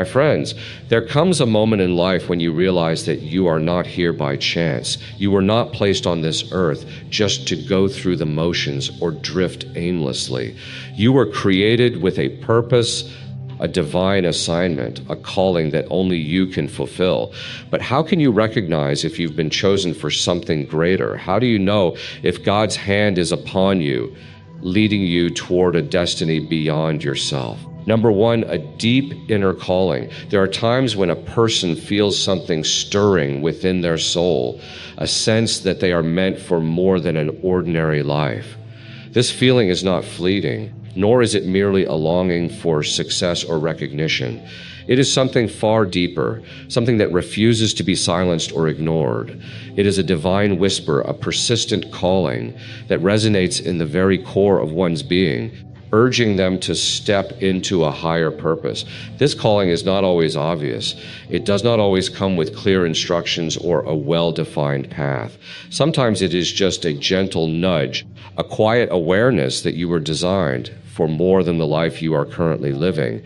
My friends, there comes a moment in life when you realize that you are not here by chance. You were not placed on this earth just to go through the motions or drift aimlessly. You were created with a purpose, a divine assignment, a calling that only you can fulfill. But how can you recognize if you've been chosen for something greater? How do you know if God's hand is upon you, leading you toward a destiny beyond yourself? Number one, a deep inner calling. There are times when a person feels something stirring within their soul, a sense that they are meant for more than an ordinary life. This feeling is not fleeting, nor is it merely a longing for success or recognition. It is something far deeper, something that refuses to be silenced or ignored. It is a divine whisper, a persistent calling that resonates in the very core of one's being, urging them to step into a higher purpose. This calling is not always obvious. It does not always come with clear instructions or a well-defined path. Sometimes it is just a gentle nudge, a quiet awareness that you were designed for more than the life you are currently living.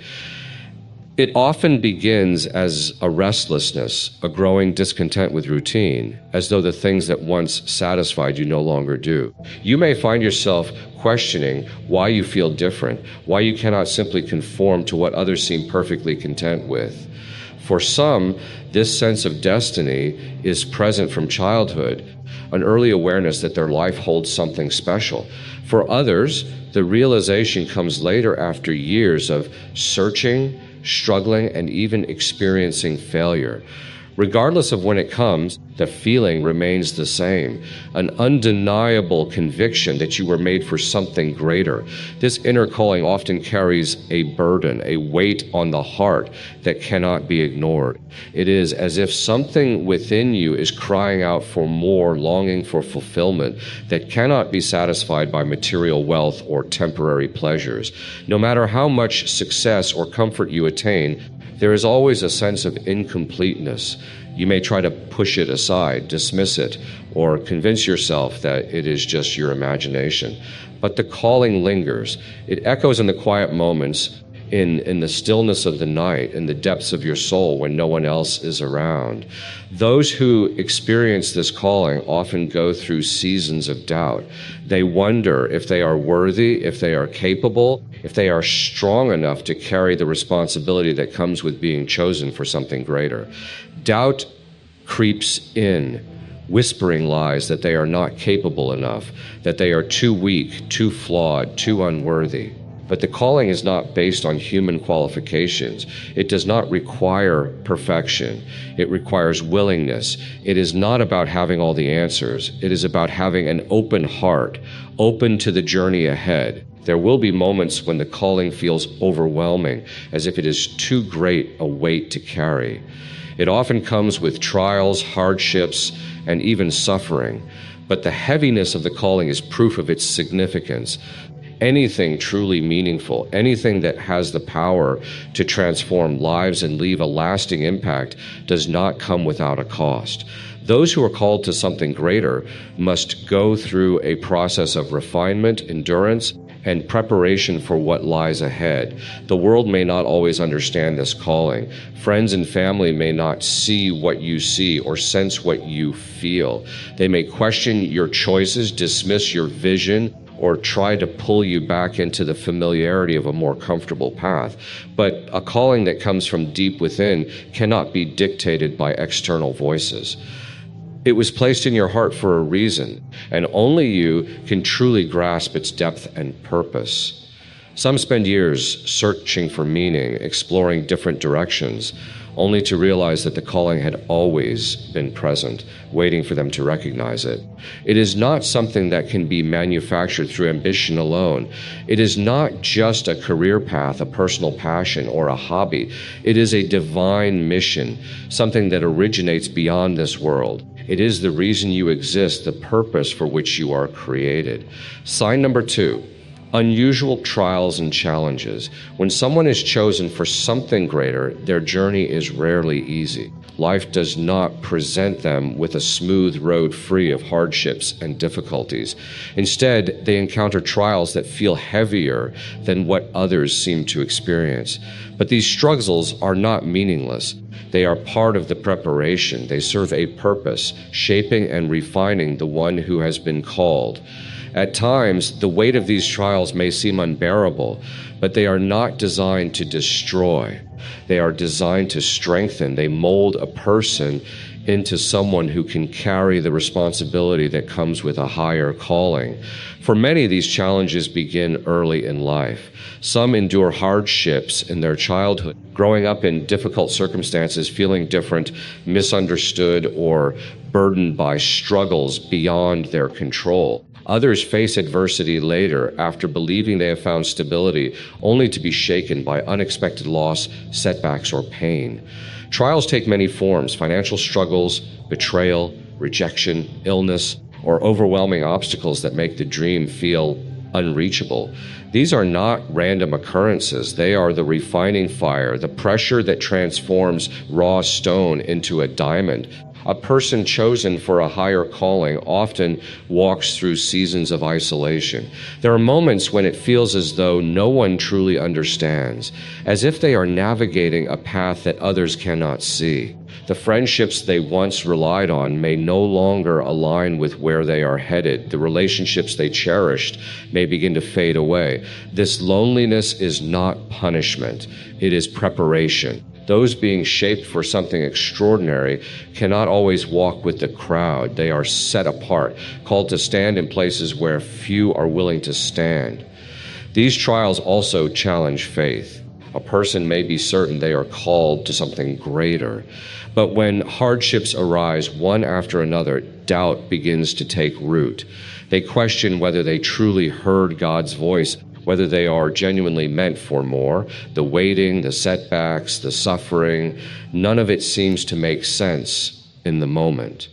It often begins as a restlessness, a growing discontent with routine, as though the things that once satisfied you no longer do. You may find yourself questioning why you feel different, why you cannot simply conform to what others seem perfectly content with. For some, this sense of destiny is present from childhood, an early awareness that their life holds something special. For others, the realization comes later after years of searching, struggling, and even experiencing failure. Regardless of when it comes, the feeling remains the same, an undeniable conviction that you were made for something greater. This inner calling often carries a burden, a weight on the heart that cannot be ignored. It is as if something within you is crying out for more, longing for fulfillment that cannot be satisfied by material wealth or temporary pleasures. No matter how much success or comfort you attain, there is always a sense of incompleteness. You may try to push it aside, dismiss it, or convince yourself that it is just your imagination. But the calling lingers. It echoes in the quiet moments, in the stillness of the night, in the depths of your soul when no one else is around. Those who experience this calling often go through seasons of doubt. They wonder if they are worthy, if they are capable, if they are strong enough to carry the responsibility that comes with being chosen for something greater. Doubt creeps in, whispering lies that they are not capable enough, that they are too weak, too flawed, too unworthy. But the calling is not based on human qualifications. It does not require perfection. It requires willingness. It is not about having all the answers. It is about having an open heart, open to the journey ahead. There will be moments when the calling feels overwhelming, as if it is too great a weight to carry. It often comes with trials, hardships, and even suffering. But the heaviness of the calling is proof of its significance. Anything truly meaningful, anything that has the power to transform lives and leave a lasting impact does not come without a cost. Those who are called to something greater must go through a process of refinement, endurance, and preparation for what lies ahead. The world may not always understand this calling. Friends and family may not see what you see or sense what you feel. They may question your choices, dismiss your vision, or try to pull you back into the familiarity of a more comfortable path. But a calling that comes from deep within cannot be dictated by external voices. It was placed in your heart for a reason, and only you can truly grasp its depth and purpose. Some spend years searching for meaning, exploring different directions, only to realize that the calling had always been present, waiting for them to recognize it. It is not something that can be manufactured through ambition alone. It is not just a career path, a personal passion, or a hobby. It is a divine mission, something that originates beyond this world. It is the reason you exist, the purpose for which you are created. Sign number 2. Unusual trials and challenges. When someone is chosen for something greater, their journey is rarely easy. Life does not present them with a smooth road free of hardships and difficulties. Instead, they encounter trials that feel heavier than what others seem to experience. But these struggles are not meaningless. They are part of the preparation. They serve a purpose, shaping and refining the one who has been called. At times, the weight of these trials may seem unbearable, but they are not designed to destroy. They are designed to strengthen. They mold a person into someone who can carry the responsibility that comes with a higher calling. For many, these challenges begin early in life. Some endure hardships in their childhood, growing up in difficult circumstances, feeling different, misunderstood, or burdened by struggles beyond their control. Others face adversity later after believing they have found stability, only to be shaken by unexpected loss, setbacks, or pain. Trials take many forms: financial struggles, betrayal, rejection, illness, or overwhelming obstacles that make the dream feel unreachable. These are not random occurrences. They are the refining fire, the pressure that transforms raw stone into a diamond. A person chosen for a higher calling often walks through seasons of isolation. There are moments when it feels as though no one truly understands, as if they are navigating a path that others cannot see. The friendships they once relied on may no longer align with where they are headed. The relationships they cherished may begin to fade away. This loneliness is not punishment. It is preparation. Those being shaped for something extraordinary cannot always walk with the crowd. They are set apart, called to stand in places where few are willing to stand. These trials also challenge faith. A person may be certain they are called to something greater, but when hardships arise one after another, doubt begins to take root. They question whether they truly heard God's voice, whether they are genuinely meant for more. The waiting, the setbacks, the suffering, none of it seems to make sense in the moment.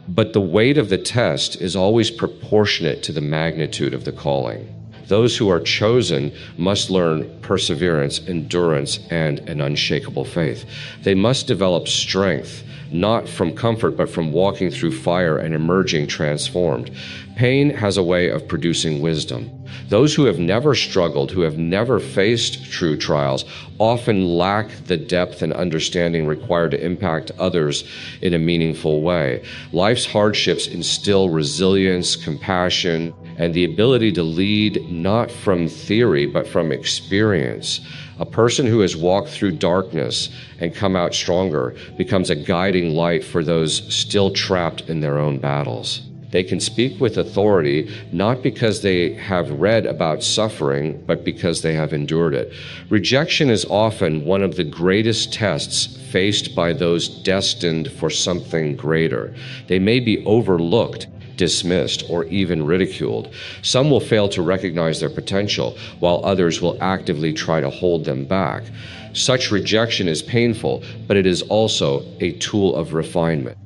But the weight of the test is always proportionate to the magnitude of the calling. Those who are chosen must learn perseverance, endurance, and an unshakable faith. They must develop strength, not from comfort, but from walking through fire and emerging transformed. Pain has a way of producing wisdom. Those who have never struggled, who have never faced true trials, often lack the depth and understanding required to impact others in a meaningful way. Life's hardships instill resilience, compassion, and the ability to lead not from theory, but from experience. A person who has walked through darkness and come out stronger becomes a guiding light for those still trapped in their own battles. They can speak with authority, not because they have read about suffering, but because they have endured it. Rejection is often one of the greatest tests faced by those destined for something greater. They may be overlooked, dismissed, or even ridiculed. Some will fail to recognize their potential, while others will actively try to hold them back. Such rejection is painful, but it is also a tool of refinement.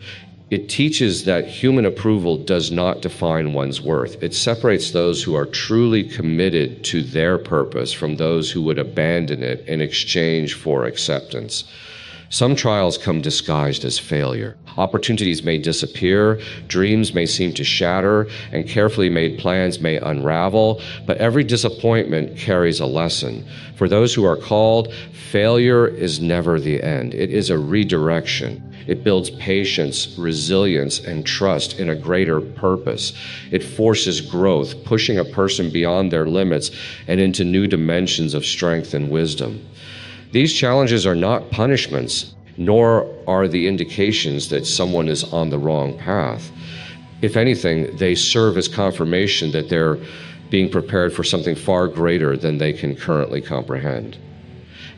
It teaches that human approval does not define one's worth. It separates those who are truly committed to their purpose from those who would abandon it in exchange for acceptance. Some trials come disguised as failure. Opportunities may disappear, dreams may seem to shatter, and carefully made plans may unravel, but every disappointment carries a lesson. For those who are called, failure is never the end. It is a redirection. It builds patience, resilience, and trust in a greater purpose. It forces growth, pushing a person beyond their limits and into new dimensions of strength and wisdom. These challenges are not punishments, nor are the indications that someone is on the wrong path. If anything, they serve as confirmation that they're being prepared for something far greater than they can currently comprehend.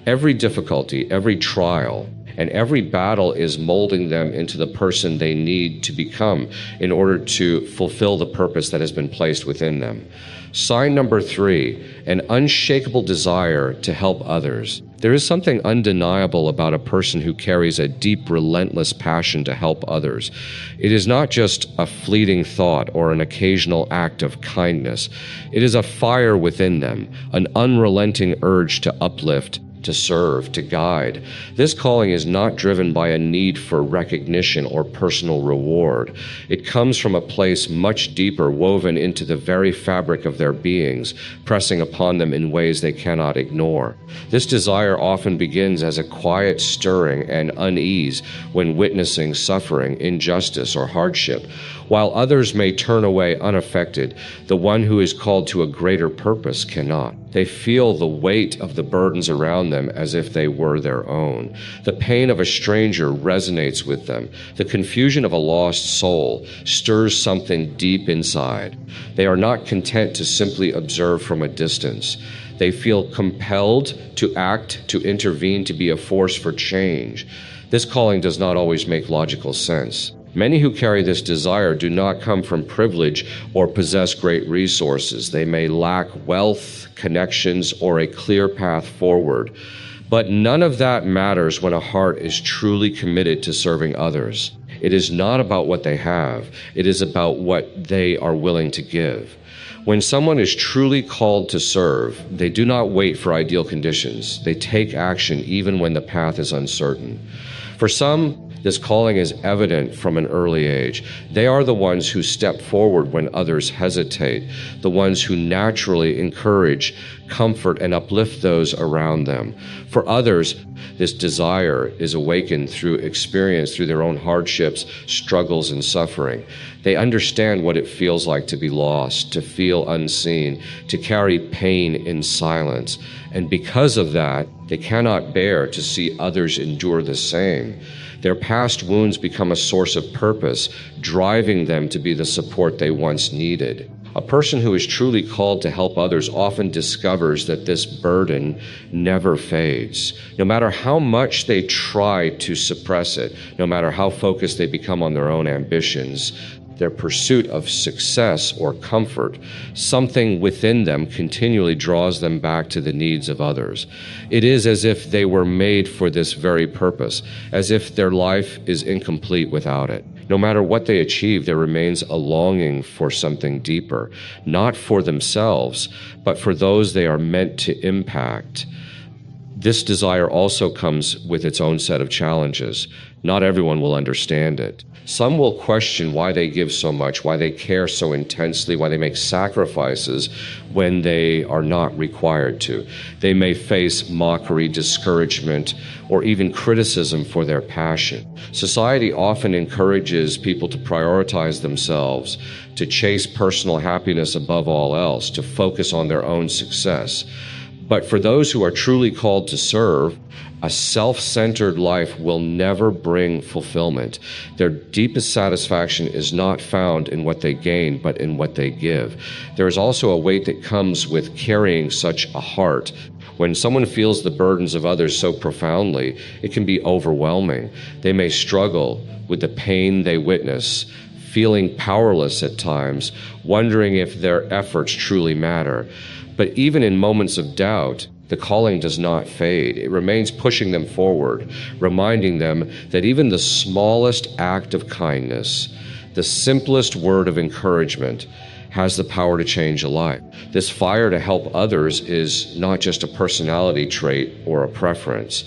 Every difficulty, every trial, and every battle is molding them into the person they need to become in order to fulfill the purpose that has been placed within them. Sign number 3, an unshakable desire to help others. There is something undeniable about a person who carries a deep, relentless passion to help others. It is not just a fleeting thought or an occasional act of kindness. It is a fire within them, an unrelenting urge to uplift, to serve, to guide. This calling is not driven by a need for recognition or personal reward. It comes from a place much deeper, woven into the very fabric of their beings, pressing upon them in ways they cannot ignore. This desire often begins as a quiet stirring and unease when witnessing suffering, injustice, or hardship. While others may turn away unaffected, the one who is called to a greater purpose cannot. They feel the weight of the burdens around them as if they were their own. The pain of a stranger resonates with them. The confusion of a lost soul stirs something deep inside. They are not content to simply observe from a distance. They feel compelled to act, to intervene, to be a force for change. This calling does not always make logical sense. Many who carry this desire do not come from privilege or possess great resources. They may lack wealth, connections, or a clear path forward. But none of that matters when a heart is truly committed to serving others. It is not about what they have. It is about what they are willing to give. When someone is truly called to serve, they do not wait for ideal conditions. They take action even when the path is uncertain. For some, this calling is evident from an early age. They are the ones who step forward when others hesitate, the ones who naturally encourage, comfort, and uplift those around them. For others, this desire is awakened through experience, through their own hardships, struggles, and suffering. They understand what it feels like to be lost, to feel unseen, to carry pain in silence. And because of that, they cannot bear to see others endure the same. Their past wounds become a source of purpose, driving them to be the support they once needed. A person who is truly called to help others often discovers that this burden never fades. No matter how much they try to suppress it, no matter how focused they become on their own ambitions, their pursuit of success or comfort, something within them continually draws them back to the needs of others. It is as if they were made for this very purpose, as if their life is incomplete without it. No matter what they achieve, there remains a longing for something deeper, not for themselves, but for those they are meant to impact. This desire also comes with its own set of challenges. Not everyone will understand it. Some will question why they give so much, why they care so intensely, why they make sacrifices when they are not required to. They may face mockery, discouragement, or even criticism for their passion. Society often encourages people to prioritize themselves, to chase personal happiness above all else, to focus on their own success. But for those who are truly called to serve, a self-centered life will never bring fulfillment. Their deepest satisfaction is not found in what they gain, but in what they give. There is also a weight that comes with carrying such a heart. When someone feels the burdens of others so profoundly, it can be overwhelming. They may struggle with the pain they witness, feeling powerless at times, wondering if their efforts truly matter. But even in moments of doubt, the calling does not fade. It remains pushing them forward, reminding them that even the smallest act of kindness, the simplest word of encouragement, has the power to change a life. This fire to help others is not just a personality trait or a preference.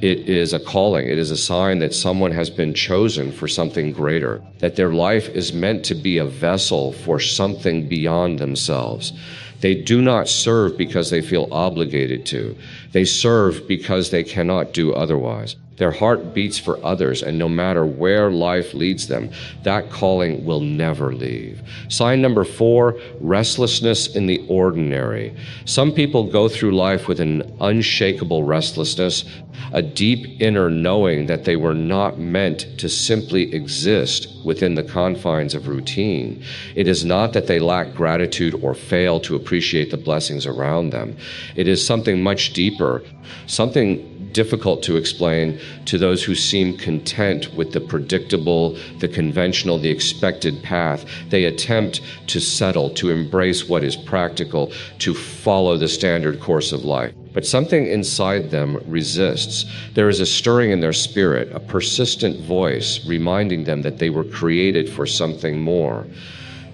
It is a calling. It is a sign that someone has been chosen for something greater, that their life is meant to be a vessel for something beyond themselves. They do not serve because they feel obligated to. They serve because they cannot do otherwise. Their heart beats for others, and no matter where life leads them, that calling will never leave. Sign number 4, restlessness in the ordinary. Some people go through life with an unshakable restlessness, a deep inner knowing that they were not meant to simply exist within the confines of routine. It is not that they lack gratitude or fail to appreciate the blessings around them. It is something much deeper, something difficult to explain to those who seem content with the predictable, the conventional, the expected path. They attempt to settle, to embrace what is practical, to follow the standard course of life. But something inside them resists. There is a stirring in their spirit, a persistent voice reminding them that they were created for something more.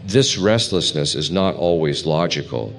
This restlessness is not always logical.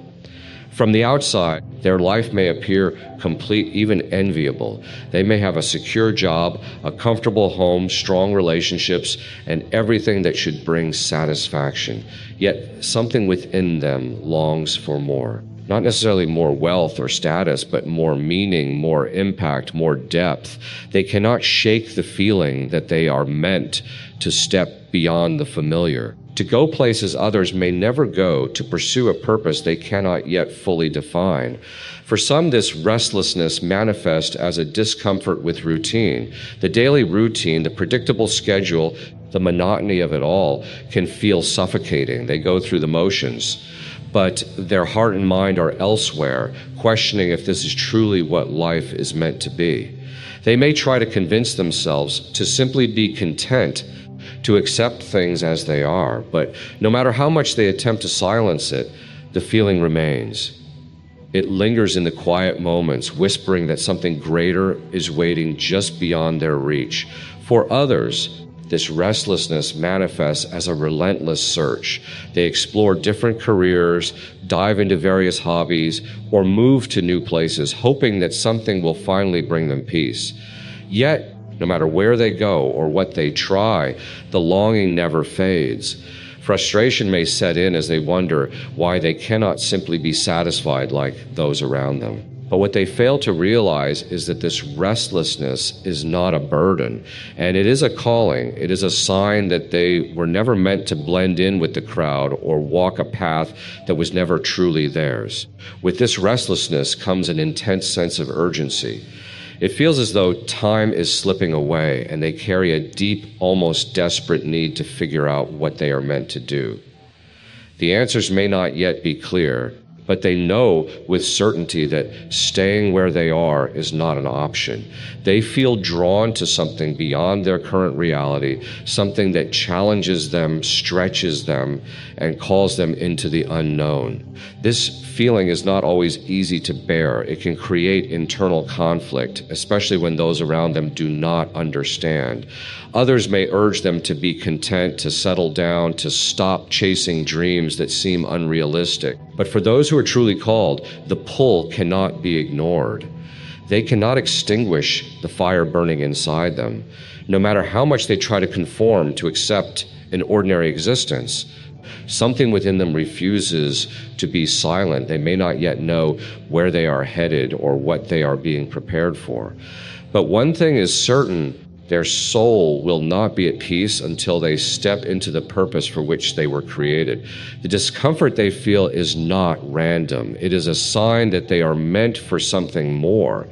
From the outside, their life may appear complete, even enviable. They may have a secure job, a comfortable home, strong relationships, and everything that should bring satisfaction. Yet something within them longs for more. Not necessarily more wealth or status, but more meaning, more impact, more depth. They cannot shake the feeling that they are meant to step beyond the familiar, to go places others may never go, to pursue a purpose they cannot yet fully define. For some, this restlessness manifests as a discomfort with routine. The daily routine, the predictable schedule, the monotony of it all can feel suffocating. They go through the motions, but their heart and mind are elsewhere, questioning if this is truly what life is meant to be. They may try to convince themselves to simply be content, to accept things as they are, but no matter how much they attempt to silence it, the feeling remains. It lingers in the quiet moments, whispering that something greater is waiting just beyond their reach. For others, this restlessness manifests as a relentless search. They explore different careers, dive into various hobbies, or move to new places, hoping that something will finally bring them peace. Yet, no matter where they go or what they try, the longing never fades. Frustration may set in as they wonder why they cannot simply be satisfied like those around them. But what they fail to realize is that this restlessness is not a burden, and it is a calling. It is a sign that they were never meant to blend in with the crowd or walk a path that was never truly theirs. With this restlessness comes an intense sense of urgency. It feels as though time is slipping away, and they carry a deep, almost desperate need to figure out what they are meant to do. The answers may not yet be clear, but they know with certainty that staying where they are is not an option. They feel drawn to something beyond their current reality, something that challenges them, stretches them, and calls them into the unknown. This feeling is not always easy to bear. It can create internal conflict, especially when those around them do not understand. Others may urge them to be content, to settle down, to stop chasing dreams that seem unrealistic. But for those who are truly called, the pull cannot be ignored. They cannot extinguish the fire burning inside them. No matter how much they try to conform to accept an ordinary existence, something within them refuses to be silent. They may not yet know where they are headed or what they are being prepared for. But one thing is certain: their soul will not be at peace until they step into the purpose for which they were created. The discomfort they feel is not random. It is a sign that they are meant for something more,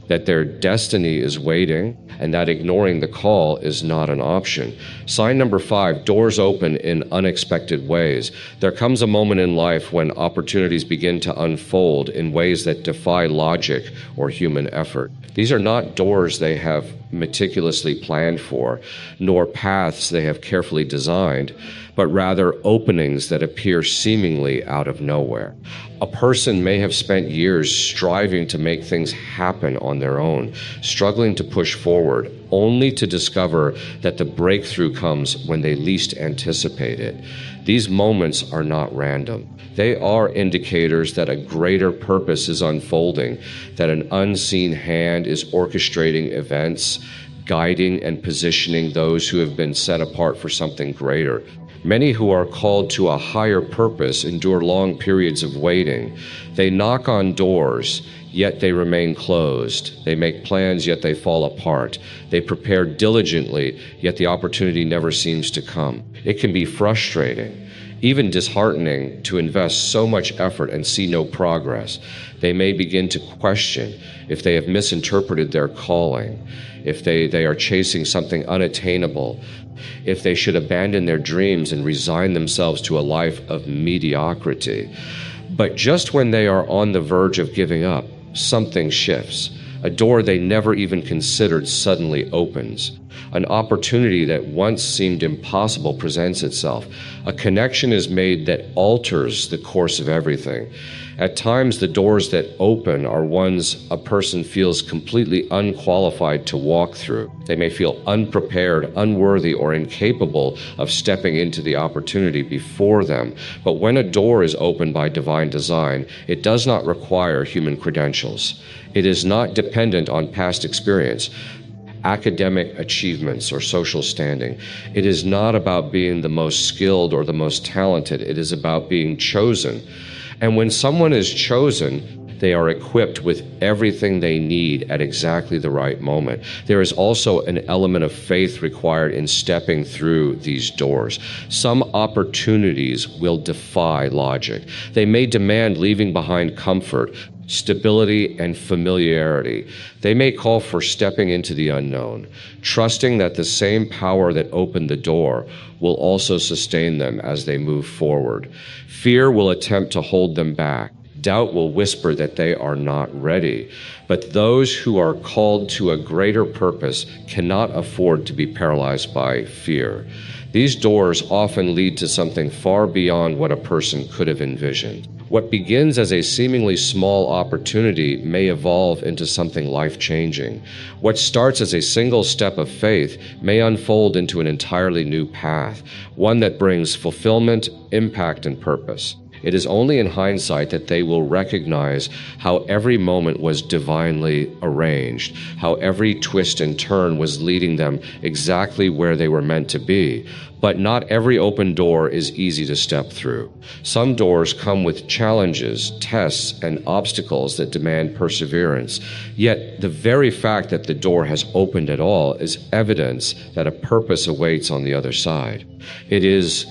that their destiny is waiting, and that ignoring the call is not an option. Sign number 5, doors open in unexpected ways. There comes a moment in life when opportunities begin to unfold in ways that defy logic or human effort. These are not doors they have meticulously planned for, nor paths they have carefully designed, but rather openings that appear seemingly out of nowhere. A person may have spent years striving to make things happen on their own, struggling to push forward, only to discover that the breakthrough comes when they least anticipate it. These moments are not random. They are indicators that a greater purpose is unfolding, that an unseen hand is orchestrating events, guiding and positioning those who have been set apart for something greater. Many who are called to a higher purpose endure long periods of waiting. They knock on doors, yet they remain closed. They make plans, yet they fall apart. They prepare diligently, yet the opportunity never seems to come. It can be frustrating, even disheartening, to invest so much effort and see no progress. They may begin to question if they have misinterpreted their calling, if they are chasing something unattainable, if they should abandon their dreams and resign themselves to a life of mediocrity. But just when they are on the verge of giving up, something shifts. A door they never even considered suddenly opens. An opportunity that once seemed impossible presents itself. A connection is made that alters the course of everything. At times, the doors that open are ones a person feels completely unqualified to walk through. They may feel unprepared, unworthy, or incapable of stepping into the opportunity before them. But when a door is opened by divine design, it does not require human credentials. It is not dependent on past experience, academic achievements, or social standing. It is not about being the most skilled or the most talented. It is about being chosen. And when someone is chosen, they are equipped with everything they need at exactly the right moment. There is also an element of faith required in stepping through these doors. Some opportunities will defy logic. They may demand leaving behind comfort, stability, and familiarity. They may call for stepping into the unknown, trusting that the same power that opened the door will also sustain them as they move forward. Fear will attempt to hold them back. Doubt will whisper that they are not ready. But those who are called to a greater purpose cannot afford to be paralyzed by fear. These doors often lead to something far beyond what a person could have envisioned. What begins as a seemingly small opportunity may evolve into something life-changing. What starts as a single step of faith may unfold into an entirely new path, one that brings fulfillment, impact, and purpose. It is only in hindsight that they will recognize how every moment was divinely arranged, how every twist and turn was leading them exactly where they were meant to be. But not every open door is easy to step through. Some doors come with challenges, tests, and obstacles that demand perseverance. Yet the very fact that the door has opened at all is evidence that a purpose awaits on the other side. It is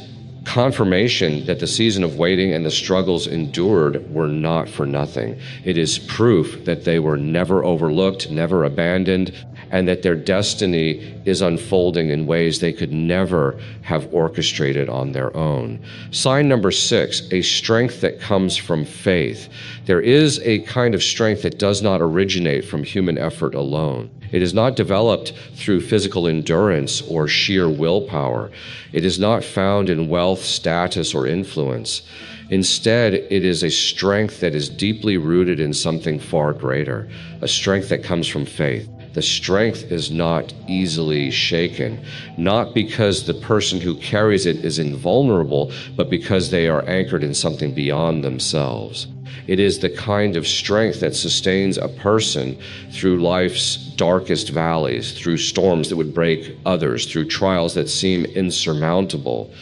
confirmation that the season of waiting and the struggles endured were not for nothing. It is proof that they were never overlooked, never abandoned, and that their destiny is unfolding in ways they could never have orchestrated on their own. Sign number 6, a strength that comes from faith. There is a kind of strength that does not originate from human effort alone. It is not developed through physical endurance or sheer willpower. It is not found in wealth, status, or influence. Instead, it is a strength that is deeply rooted in something far greater, a strength that comes from faith. The strength is not easily shaken, not because the person who carries it is invulnerable, but because they are anchored in something beyond themselves. It is the kind of strength that sustains a person through life's darkest valleys, through storms that would break others, through trials that seem insurmountable.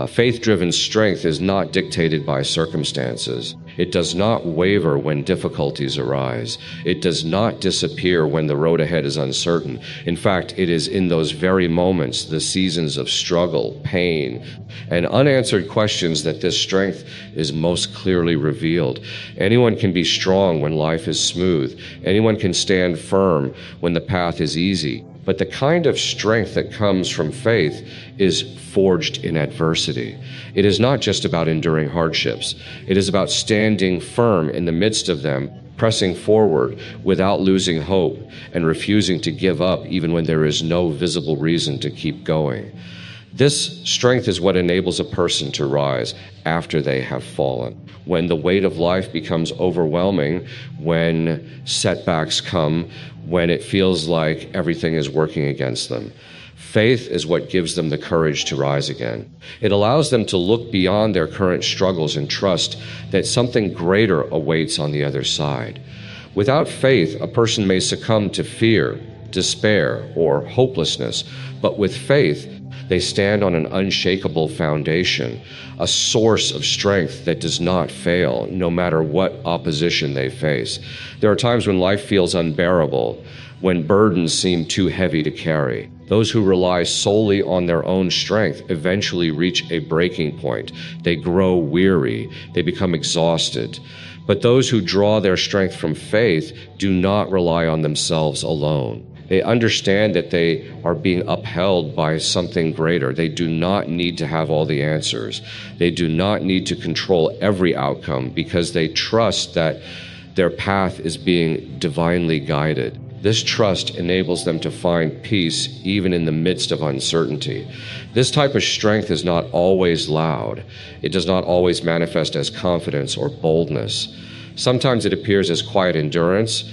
Faith-driven strength is not dictated by circumstances. It does not waver when difficulties arise. It does not disappear when the road ahead is uncertain. In fact, it is in those very moments, the seasons of struggle, pain, and unanswered questions that this strength is most clearly revealed. Anyone can be strong when life is smooth. Anyone can stand firm when the path is easy. But the kind of strength that comes from faith is forged in adversity. It is not just about enduring hardships. It is about standing firm in the midst of them, pressing forward without losing hope and refusing to give up even when there is no visible reason to keep going. This strength is what enables a person to rise after they have fallen. When the weight of life becomes overwhelming, when setbacks come, when it feels like everything is working against them. Faith is what gives them the courage to rise again. It allows them to look beyond their current struggles and trust that something greater awaits on the other side. Without faith, a person may succumb to fear, despair, or hopelessness, but with faith, they stand on an unshakable foundation, a source of strength that does not fail, no matter what opposition they face. There are times when life feels unbearable, when burdens seem too heavy to carry. Those who rely solely on their own strength eventually reach a breaking point. They grow weary, they become exhausted. But those who draw their strength from faith do not rely on themselves alone. They understand that they are being upheld by something greater. They do not need to have all the answers. They do not need to control every outcome because they trust that their path is being divinely guided. This trust enables them to find peace even in the midst of uncertainty. This type of strength is not always loud. It does not always manifest as confidence or boldness. Sometimes it appears as quiet endurance,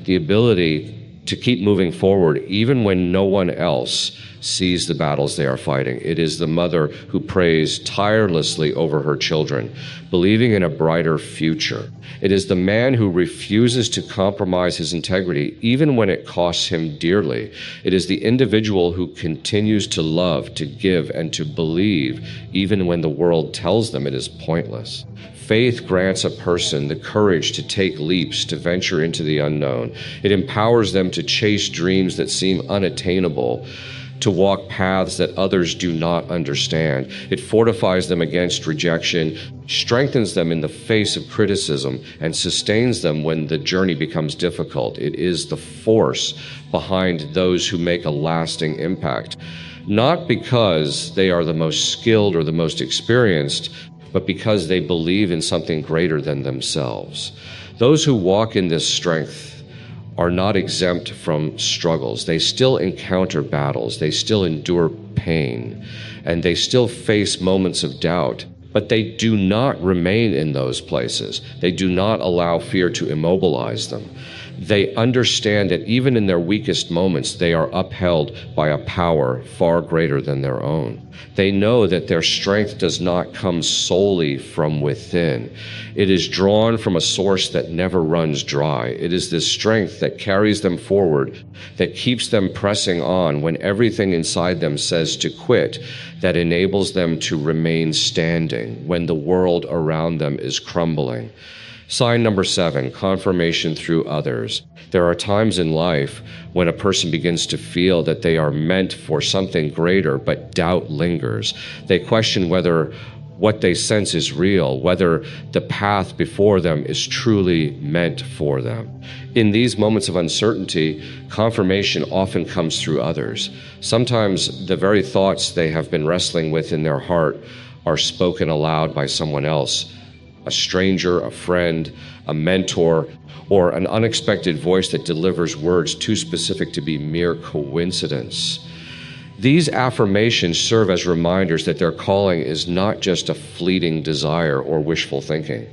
the ability to keep moving forward even when no one else sees the battles they are fighting. It is the mother who prays tirelessly over her children, believing in a brighter future. It is the man who refuses to compromise his integrity even when it costs him dearly. It is the individual who continues to love, to give, and to believe even when the world tells them it is pointless. Faith grants a person the courage to take leaps, to venture into the unknown. It empowers them to chase dreams that seem unattainable, to walk paths that others do not understand. It fortifies them against rejection, strengthens them in the face of criticism, and sustains them when the journey becomes difficult. It is the force behind those who make a lasting impact, not because they are the most skilled or the most experienced, but because they believe in something greater than themselves. Those who walk in this strength are not exempt from struggles. They still encounter battles, they still endure pain, and they still face moments of doubt, but they do not remain in those places. They do not allow fear to immobilize them. They understand that even in their weakest moments, they are upheld by a power far greater than their own. They know that their strength does not come solely from within. It is drawn from a source that never runs dry. It is this strength that carries them forward, that keeps them pressing on when everything inside them says to quit, that enables them to remain standing when the world around them is crumbling. Sign number 7, confirmation through others. There are times in life when a person begins to feel that they are meant for something greater, but doubt lingers. They question whether what they sense is real, whether the path before them is truly meant for them. In these moments of uncertainty, confirmation often comes through others. Sometimes the very thoughts they have been wrestling with in their heart are spoken aloud by someone else. A stranger, a friend, a mentor, or an unexpected voice that delivers words too specific to be mere coincidence. These affirmations serve as reminders that their calling is not just a fleeting desire or wishful thinking.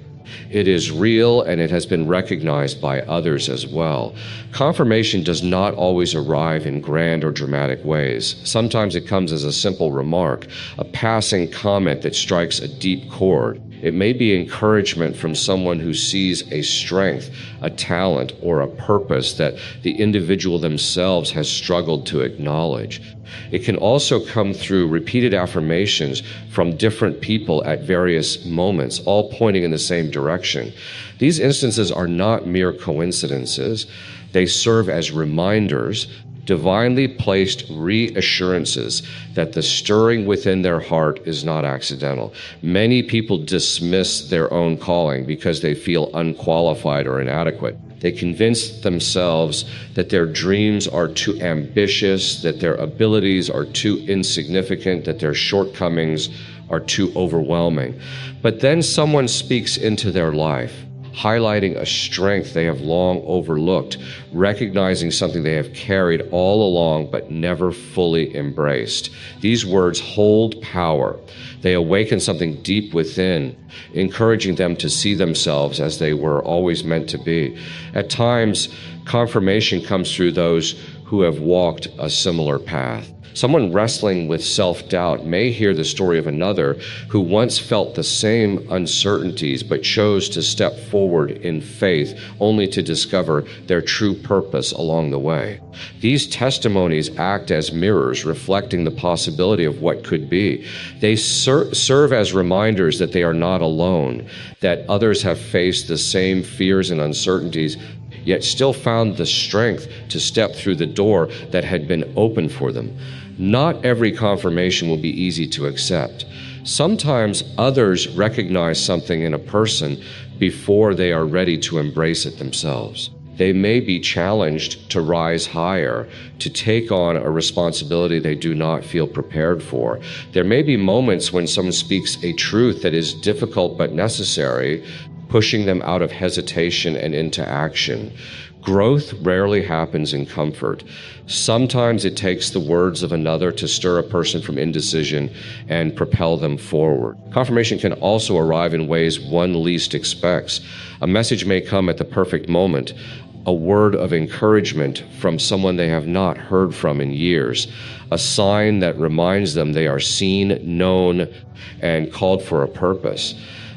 It is real, and it has been recognized by others as well. Confirmation does not always arrive in grand or dramatic ways. Sometimes it comes as a simple remark, a passing comment that strikes a deep chord. It may be encouragement from someone who sees a strength, a talent, or a purpose that the individual themselves has struggled to acknowledge. It can also come through repeated affirmations from different people at various moments, all pointing in the same direction. These instances are not mere coincidences. They serve as reminders, divinely placed reassurances that the stirring within their heart is not accidental. Many people dismiss their own calling because they feel unqualified or inadequate. They convince themselves that their dreams are too ambitious, that their abilities are too insignificant, that their shortcomings are too overwhelming. But then someone speaks into their life, highlighting a strength they have long overlooked, recognizing something they have carried all along but never fully embraced. These words hold power. They awaken something deep within, encouraging them to see themselves as they were always meant to be. At times, confirmation comes through those who have walked a similar path. Someone wrestling with self-doubt may hear the story of another who once felt the same uncertainties but chose to step forward in faith only to discover their true purpose along the way. These testimonies act as mirrors reflecting the possibility of what could be. They serve as reminders that they are not alone, that others have faced the same fears and uncertainties, yet still found the strength to step through the door that had been opened for them. Not every confirmation will be easy to accept. Sometimes others recognize something in a person before they are ready to embrace it themselves. They may be challenged to rise higher, to take on a responsibility they do not feel prepared for. There may be moments when someone speaks a truth that is difficult but necessary, pushing them out of hesitation and into action. Growth rarely happens in comfort. Sometimes it takes the words of another to stir a person from indecision and propel them forward. Confirmation can also arrive in ways one least expects. A message may come at the perfect moment, a word of encouragement from someone they have not heard from in years, a sign that reminds them they are seen, known, and called for a purpose.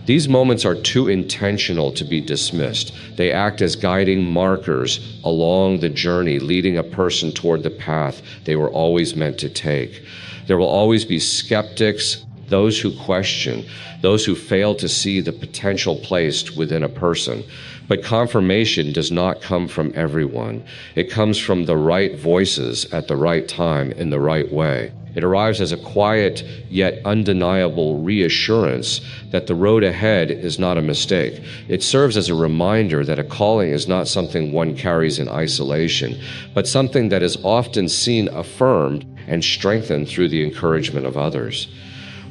These moments are too intentional to be dismissed. They act as guiding markers along the journey, leading a person toward the path they were always meant to take. There will always be skeptics, those who question, those who fail to see the potential placed within a person. But confirmation does not come from everyone. It comes from the right voices at the right time in the right way. It arrives as a quiet yet undeniable reassurance that the road ahead is not a mistake. It serves as a reminder that a calling is not something one carries in isolation, but something that is often seen affirmed and strengthened through the encouragement of others.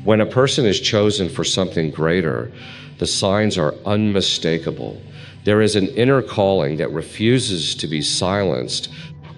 When a person is chosen for something greater, the signs are unmistakable. There is an inner calling that refuses to be silenced,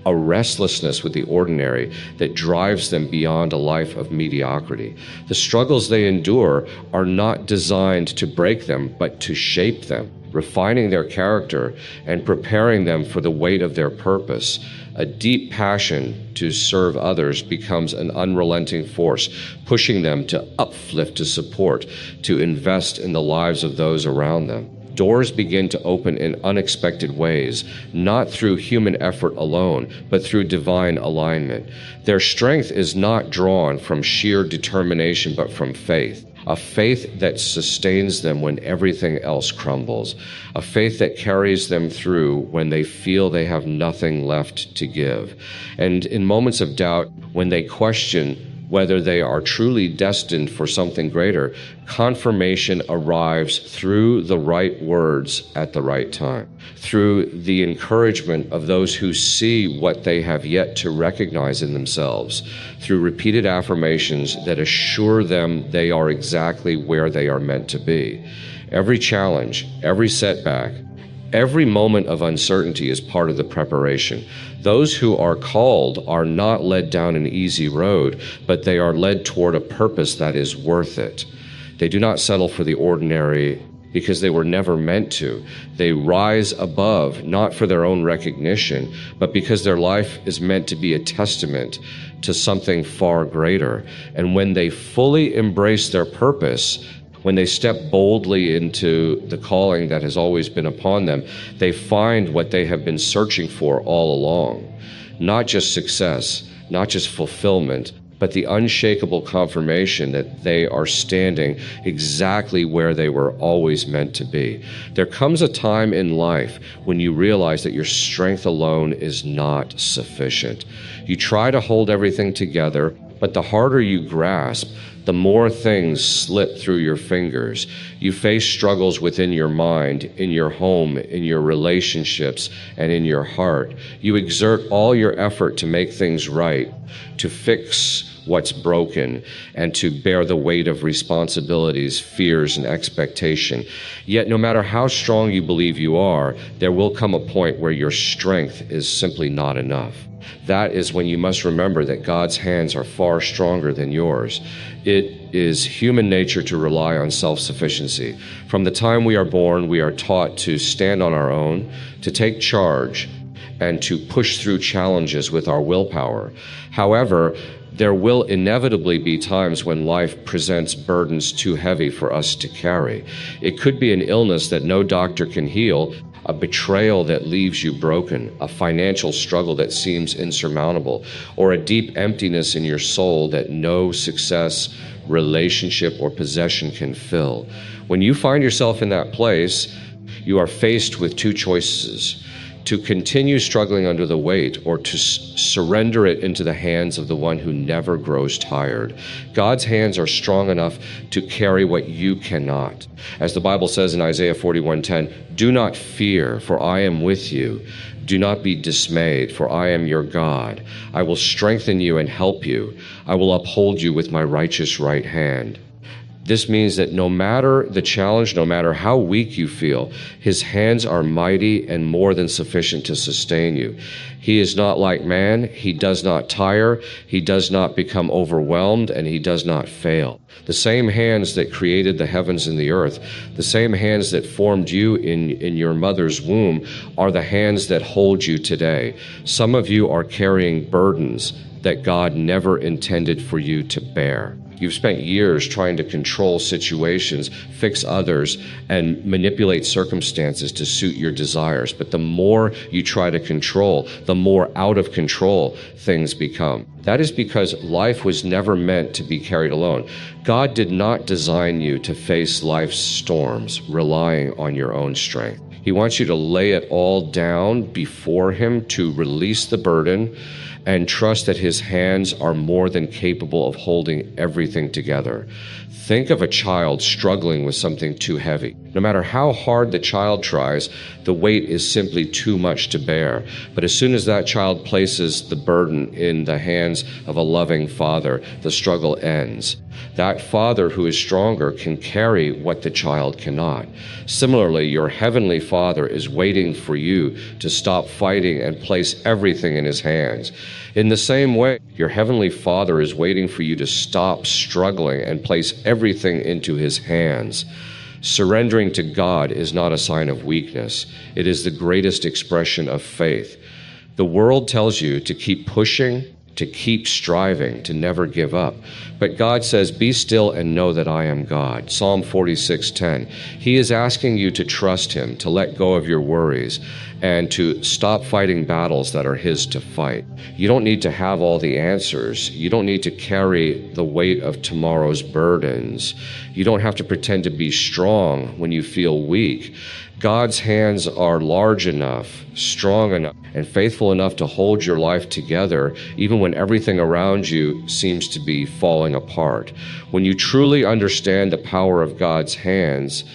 a restlessness with the ordinary that drives them beyond a life of mediocrity. The struggles they endure are not designed to break them, but to shape them, refining their character and preparing them for the weight of their purpose. A deep passion to serve others becomes an unrelenting force, pushing them to uplift, to support, to invest in the lives of those around them. Doors begin to open in unexpected ways, not through human effort alone, but through divine alignment. Their strength is not drawn from sheer determination, but from faith. A faith that sustains them when everything else crumbles. A faith that carries them through when they feel they have nothing left to give. And in moments of doubt, when they question whether they are truly destined for something greater, confirmation arrives through the right words at the right time, through the encouragement of those who see what they have yet to recognize in themselves, through repeated affirmations that assure them they are exactly where they are meant to be. Every challenge, every setback, every moment of uncertainty is part of the preparation. Those who are called are not led down an easy road, but they are led toward a purpose that is worth it. They do not settle for the ordinary because they were never meant to. They rise above, not for their own recognition, but because their life is meant to be a testament to something far greater. And when they fully embrace their purpose, when they step boldly into the calling that has always been upon them, they find what they have been searching for all along. Not just success, not just fulfillment, but the unshakable confirmation that they are standing exactly where they were always meant to be. There comes a time in life when you realize that your strength alone is not sufficient. You try to hold everything together, but the harder you grasp, the more things slip through your fingers. You face struggles within your mind, in your home, in your relationships, and in your heart. You exert all your effort to make things right, to fix what's broken, and to bear the weight of responsibilities, fears, and expectation. Yet no matter how strong you believe you are, there will come a point where your strength is simply not enough. That is when you must remember that God's hands are far stronger than yours. It is human nature to rely on self-sufficiency. From the time we are born, we are taught to stand on our own, to take charge, and to push through challenges with our willpower. However, there will inevitably be times when life presents burdens too heavy for us to carry. It could be an illness that no doctor can heal, a betrayal that leaves you broken, a financial struggle that seems insurmountable, or a deep emptiness in your soul that no success, relationship, or possession can fill. When you find yourself in that place, you are faced with two choices: to continue struggling under the weight, or to surrender it into the hands of the one who never grows tired. God's hands are strong enough to carry what you cannot. As the Bible says in Isaiah 41:10, "Do not fear, for I am with you. Do not be dismayed, for I am your God. I will strengthen you and help you. I will uphold you with my righteous right hand." This means that no matter the challenge, no matter how weak you feel, his hands are mighty and more than sufficient to sustain you. He is not like man. He does not tire. He does not become overwhelmed, and he does not fail. The same hands that created the heavens and the earth, the same hands that formed you in your mother's womb, are the hands that hold you today. Some of you are carrying burdens that God never intended for you to bear. You've spent years trying to control situations, fix others, and manipulate circumstances to suit your desires. But the more you try to control, the more out of control things become. That is because life was never meant to be carried alone. God did not design you to face life's storms relying on your own strength. He wants you to lay it all down before him, to release the burden, and trust that his hands are more than capable of holding everything together. Think of a child struggling with something too heavy. No matter how hard the child tries, the weight is simply too much to bear. But as soon as that child places the burden in the hands of a loving father, the struggle ends. That father who is stronger can carry what the child cannot. Similarly, your heavenly Father is waiting for you to stop fighting and place everything in his hands. In the same way, your heavenly Father is waiting for you to stop struggling and place everything into his hands. Surrendering to God is not a sign of weakness. It is the greatest expression of faith. The world tells you to keep pushing, to keep striving, to never give up. But God says, "Be still and know that I am God." Psalm 46:10. He is asking you to trust him, to let go of your worries, and to stop fighting battles that are his to fight. You don't need to have all the answers. You don't need to carry the weight of tomorrow's burdens. You don't have to pretend to be strong when you feel weak. God's hands are large enough, strong enough, and faithful enough to hold your life together even when everything around you seems to be falling apart. When you truly understand the power of God's hands,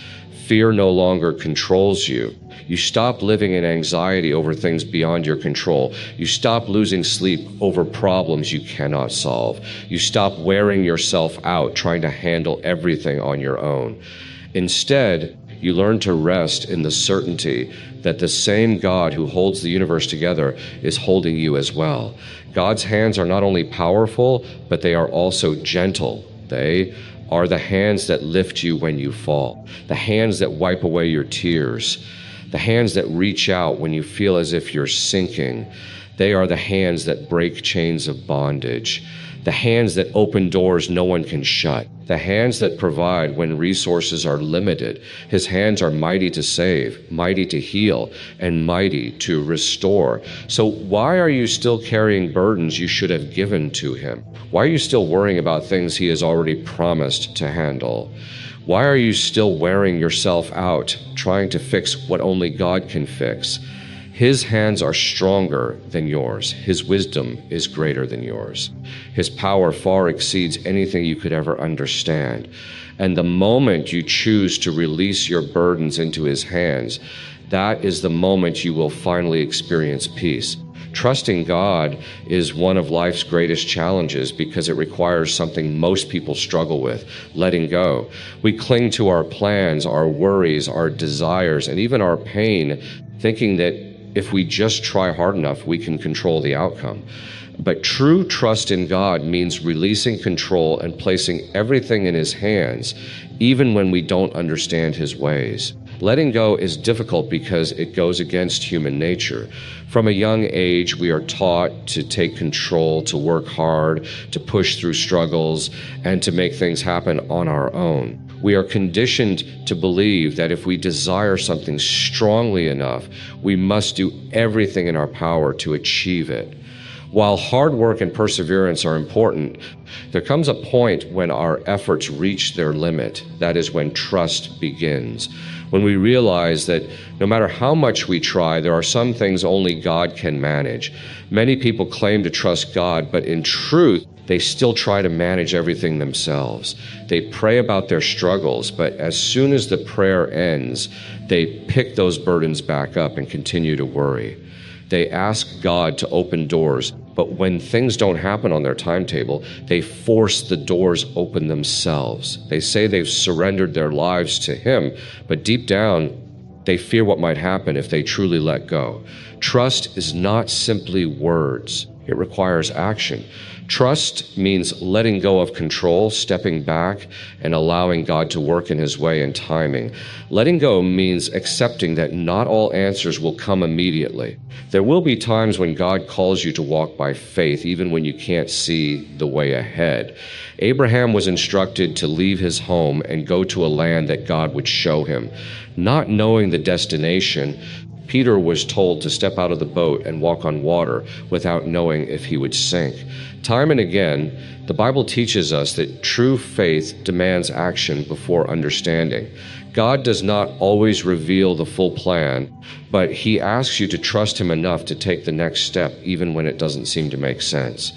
fear no longer controls you. You stop living in anxiety over things beyond your control. You stop losing sleep over problems you cannot solve. You stop wearing yourself out trying to handle everything on your own. Instead, you learn to rest in the certainty that the same God who holds the universe together is holding you as well. God's hands are not only powerful, but they are also gentle. They are the hands that lift you when you fall, the hands that wipe away your tears, the hands that reach out when you feel as if you're sinking. They are the hands that break chains of bondage, the hands that open doors no one can shut, the hands that provide when resources are limited. His hands are mighty to save, mighty to heal, and mighty to restore. So why are you still carrying burdens you should have given to him? Why are you still worrying about things he has already promised to handle? Why are you still wearing yourself out, trying to fix what only God can fix? His hands are stronger than yours. His wisdom is greater than yours. His power far exceeds anything you could ever understand. And the moment you choose to release your burdens into his hands, that is the moment you will finally experience peace. Trusting God is one of life's greatest challenges because it requires something most people struggle with, letting go. We cling to our plans, our worries, our desires, and even our pain, thinking that if we just try hard enough, we can control the outcome. But true trust in God means releasing control and placing everything in his hands, even when we don't understand his ways. Letting go is difficult because it goes against human nature. From a young age, we are taught to take control, to work hard, to push through struggles, and to make things happen on our own. We are conditioned to believe that if we desire something strongly enough, we must do everything in our power to achieve it. While hard work and perseverance are important, there comes a point when our efforts reach their limit. That is when trust begins. When we realize that no matter how much we try, there are some things only God can manage. Many people claim to trust God, but in truth, they still try to manage everything themselves. They pray about their struggles, but as soon as the prayer ends, they pick those burdens back up and continue to worry. They ask God to open doors, But when things don't happen on their timetable, they force the doors open themselves. They say they've surrendered their lives to Him, but deep down, they fear what might happen if they truly let go. Trust is not simply words. It requires action. Trust means letting go of control, stepping back, and allowing God to work in His way and timing. Letting go means accepting that not all answers will come immediately. There will be times when God calls you to walk by faith, even when you can't see the way ahead. Abraham was instructed to leave his home and go to a land that God would show him. Not knowing the destination, Peter was told to step out of the boat and walk on water without knowing if he would sink. Time and again, the Bible teaches us that true faith demands action before understanding. God does not always reveal the full plan, but He asks you to trust Him enough to take the next step even when it doesn't seem to make sense.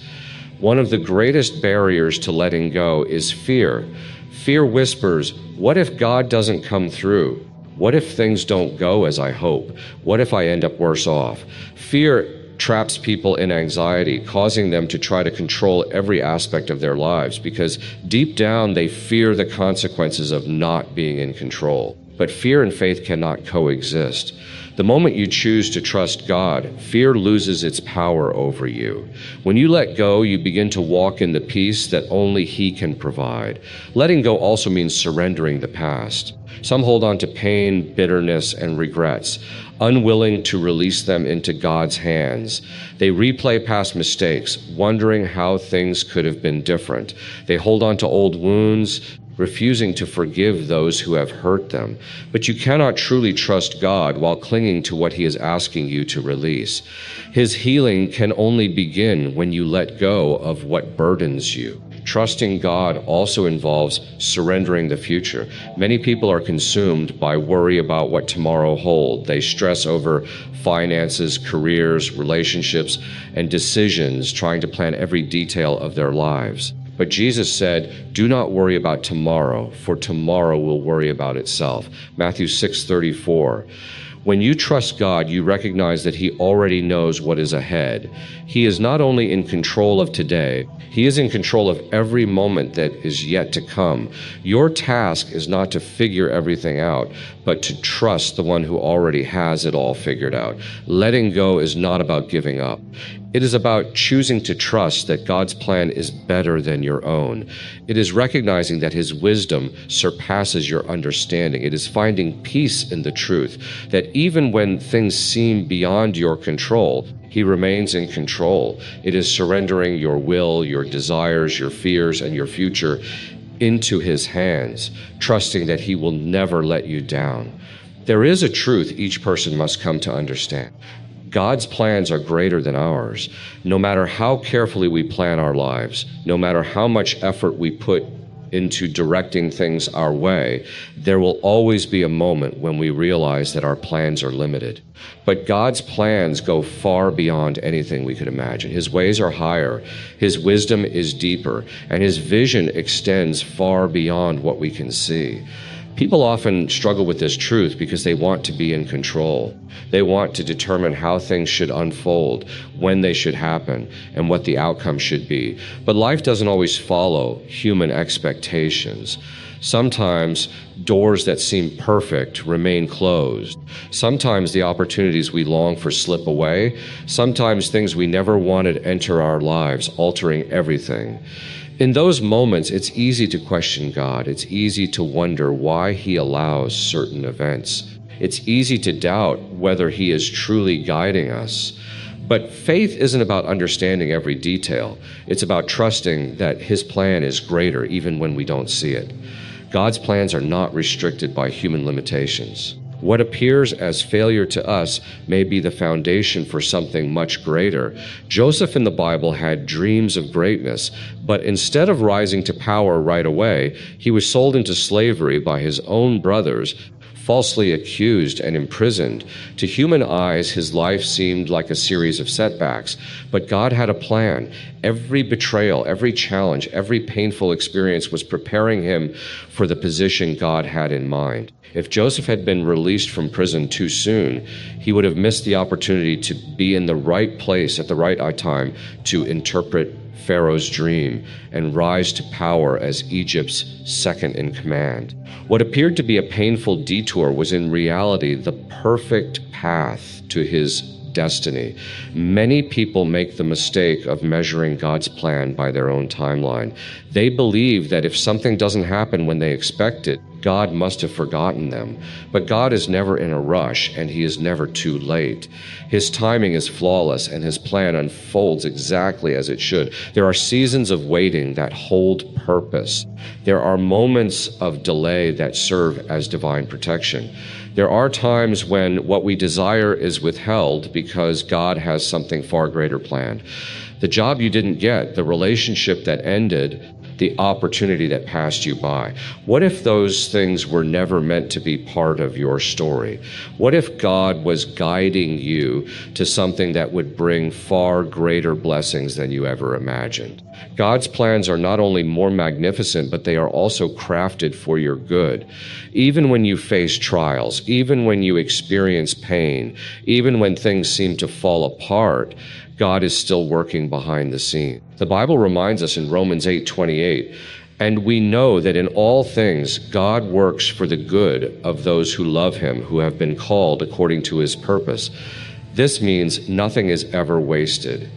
One of the greatest barriers to letting go is fear. Fear whispers, "What if God doesn't come through? What if things don't go as I hope? What if I end up worse off?" Fear traps people in anxiety, causing them to try to control every aspect of their lives because deep down they fear the consequences of not being in control. But fear and faith cannot coexist. The moment you choose to trust God, fear loses its power over you. When you let go, you begin to walk in the peace that only He can provide. Letting go also means surrendering the past. Some hold on to pain, bitterness, and regrets, unwilling to release them into God's hands. They replay past mistakes, wondering how things could have been different. They hold on to old wounds, refusing to forgive those who have hurt them. But you cannot truly trust God while clinging to what He is asking you to release. His healing can only begin when you let go of what burdens you. Trusting God also involves surrendering the future. Many people are consumed by worry about what tomorrow holds. They stress over finances, careers, relationships, and decisions, trying to plan every detail of their lives. But Jesus said, "Do not worry about tomorrow, for tomorrow will worry about itself." Matthew 6:34. When you trust God, you recognize that He already knows what is ahead. He is not only in control of today, He is in control of every moment that is yet to come. Your task is not to figure everything out, but to trust the one who already has it all figured out. Letting go is not about giving up. It is about choosing to trust that God's plan is better than your own. It is recognizing that His wisdom surpasses your understanding. It is finding peace in the truth that even when things seem beyond your control, He remains in control. It is surrendering your will, your desires, your fears, and your future into His hands, trusting that He will never let you down. There is a truth each person must come to understand. God's plans are greater than ours. No matter how carefully we plan our lives, no matter how much effort we put into directing things our way, there will always be a moment when we realize that our plans are limited. But God's plans go far beyond anything we could imagine. His ways are higher, His wisdom is deeper, and His vision extends far beyond what we can see. People often struggle with this truth because they want to be in control. They want to determine how things should unfold, when they should happen, and what the outcome should be. But life doesn't always follow human expectations. Sometimes doors that seem perfect remain closed. Sometimes the opportunities we long for slip away. Sometimes things we never wanted enter our lives, altering everything. In those moments, it's easy to question God. It's easy to wonder why He allows certain events. It's easy to doubt whether He is truly guiding us. But faith isn't about understanding every detail. It's about trusting that His plan is greater even when we don't see it. God's plans are not restricted by human limitations. What appears as failure to us may be the foundation for something much greater. Joseph in the Bible had dreams of greatness, but instead of rising to power right away, he was sold into slavery by his own brothers, falsely accused and imprisoned. To human eyes, his life seemed like a series of setbacks, but God had a plan. Every betrayal, every challenge, every painful experience was preparing him for the position God had in mind. If Joseph had been released from prison too soon, he would have missed the opportunity to be in the right place at the right time to interpret Pharaoh's dream and rise to power as Egypt's second in command. What appeared to be a painful detour was in reality the perfect path to his destiny. Many people make the mistake of measuring God's plan by their own timeline. They believe that if something doesn't happen when they expect it, God must have forgotten them. But God is never in a rush, and he is never too late. His timing is flawless, and his plan unfolds exactly as it should. There are seasons of waiting that hold purpose. There are moments of delay that serve as divine protection. There are times when what we desire is withheld because God has something far greater planned. The job you didn't get, the relationship that ended, the opportunity that passed you by. What if those things were never meant to be part of your story? What if God was guiding you to something that would bring far greater blessings than you ever imagined? God's plans are not only more magnificent, but they are also crafted for your good. Even when you face trials, even when you experience pain, even when things seem to fall apart, God is still working behind the scene. The Bible reminds us in Romans 8:28, and we know that in all things God works for the good of those who love him, who have been called according to his purpose. This means nothing is ever wasted.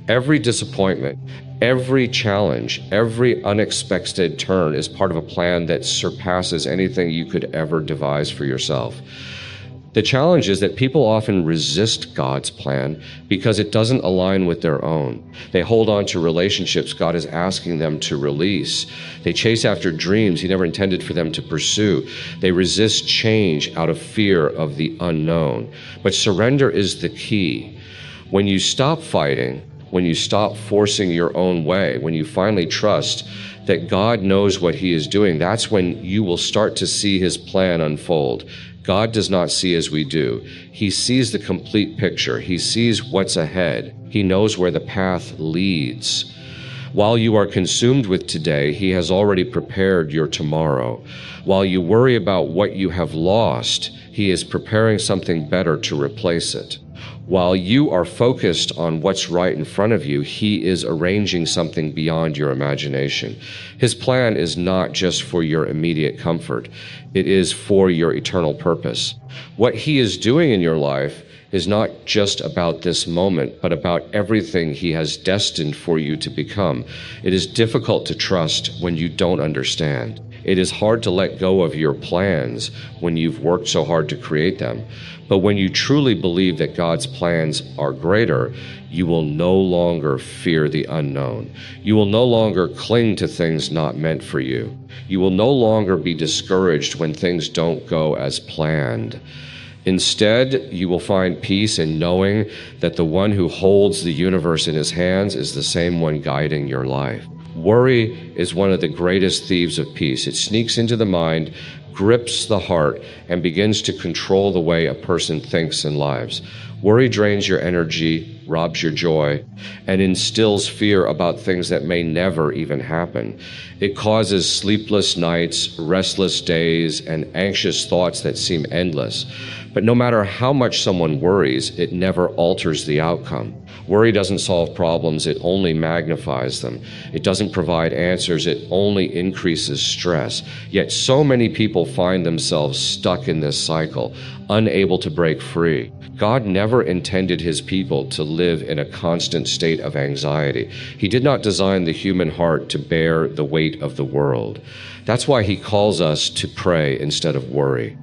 Every disappointment, every challenge, every unexpected turn is part of a plan that surpasses anything you could ever devise for yourself. The challenge is that people often resist God's plan because it doesn't align with their own. They hold on to relationships God is asking them to release. They chase after dreams he never intended for them to pursue. They resist change out of fear of the unknown. But surrender is the key. When you stop fighting, when you stop forcing your own way, when you finally trust that God knows what he is doing, that's when you will start to see his plan unfold. God does not see as we do. He sees the complete picture. He sees what's ahead. He knows where the path leads. While you are consumed with today, he has already prepared your tomorrow. While you worry about what you have lost, he is preparing something better to replace it. While you are focused on what's right in front of you, he is arranging something beyond your imagination. His plan is not just for your immediate comfort. It is for your eternal purpose. What he is doing in your life is not just about this moment, but about everything he has destined for you to become. It is difficult to trust when you don't understand. It is hard to let go of your plans when you've worked so hard to create them. But when you truly believe that God's plans are greater, you will no longer fear the unknown. You will no longer cling to things not meant for you. You will no longer be discouraged when things don't go as planned. Instead, you will find peace in knowing that the one who holds the universe in his hands is the same one guiding your life. Worry is one of the greatest thieves of peace. It sneaks into the mind, grips the heart, and begins to control the way a person thinks and lives. Worry drains your energy, robs your joy, and instills fear about things that may never even happen. It causes sleepless nights, restless days, and anxious thoughts that seem endless. But no matter how much someone worries, it never alters the outcome. Worry doesn't solve problems, it only magnifies them. It doesn't provide answers, it only increases stress. Yet so many people find themselves stuck in this cycle, unable to break free. God never intended his people to live in a constant state of anxiety. He did not design the human heart to bear the weight of the world. That's why he calls us to pray instead of worry.